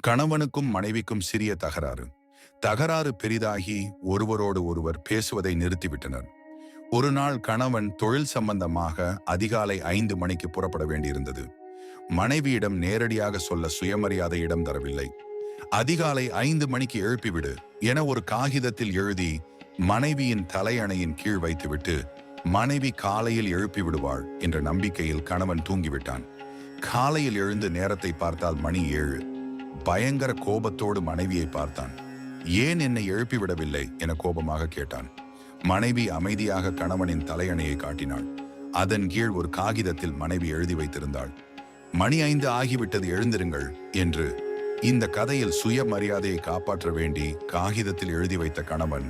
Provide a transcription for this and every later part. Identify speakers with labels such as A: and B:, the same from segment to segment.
A: கணவனுக்கும் மனைவிக்கும் சிறிய தகராறு. தகராறு பெரிதாகி ஒருவரோடு ஒருவர் பேசுவதை நிறுத்திவிட்டனர். ஒரு நாள் கணவன் தொழில் சம்பந்தமாக அதிகாலை 5 மணிக்கு புறப்பட வேண்டியிருந்தது. மனைவியிடம் நேரடியாக சொல்ல சுயமரியாதை இடம் தரவில்லை. அதிகாலை 5 மணிக்கு எழுப்பிவிடு என ஒரு காகிதத்தில் எழுதி மனைவியின் தலையணையின் கீழ் வைத்துவிட்டு மனைவி காலையில் எழுப்பி விடுவாள் என்ற நம்பிக்கையில் கணவன் தூங்கிவிட்டான். காலையில் எழுந்து நேரத்தை பார்த்தால் மணி 7. பயங்கர கோபத்தோடு மனைவியை பார்த்தான். ஏன் என்னை எழுப்பிவிடவில்லை என கோபமாக கேட்டான். மனைவி அமைதியாக கணவனின் தலையணையை காட்டினாள். அதன் கீழ் ஒரு காகிதத்தில் மனைவி எழுதி வைத்திருந்தாள். மணி 5 ஆகிவிட்டது, எழுந்திருங்கள் என்று. இந்த கதையில் சுயமரியாதையை காப்பாற்ற வேண்டி காகிதத்தில் எழுதி வைத்த கணவன்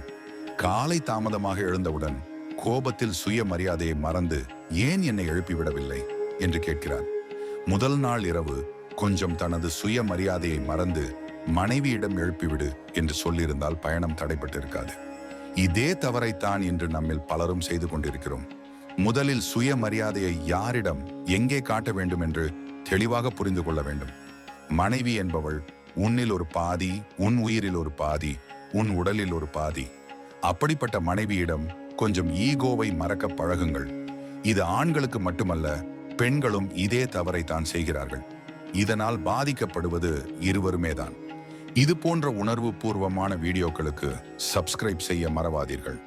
A: காலை தாமதமாக எழுந்தவுடன் கோபத்தில் சுயமரியாதையை மறந்து ஏன் என்னை எழுப்பிவிடவில்லை என்று கேட்கிறார். முதல் நாள் இரவு கொஞ்சம் தனது சுயமரியாதையை மறந்து மனைவியிடம் எழுப்பிவிடு என்று சொல்லியிருந்தால் பயணம் தடைப்பட்டிருக்காது. இதே தவறைத்தான் இன்று நம்மில் பலரும் செய்து கொண்டிருக்கிறோம். முதலில் சுயமரியாதையை யாரிடம் எங்கே காட்ட வேண்டும் என்று தெளிவாக புரிந்து கொள்ள வேண்டும். மனைவி என்பவள் உன்னில் ஒரு பாதி, உன் உயிரில் ஒரு பாதி, உன் உடலில் ஒரு பாதி. அப்படிப்பட்ட மனைவியிடம் கொஞ்சம் ஈகோவை மறக்க பழகுங்கள். இது ஆண்களுக்கு மட்டுமல்ல, பெண்களும் இதே தவறைத்தான் செய்கிறார்கள். இதனால் பாதிக்கப்படுவது இருவருமே தான். இது போன்ற உணர்வு பூர்வமான வீடியோக்களுக்கு சப்ஸ்கிரைப் செய்ய மறவாதீர்கள்.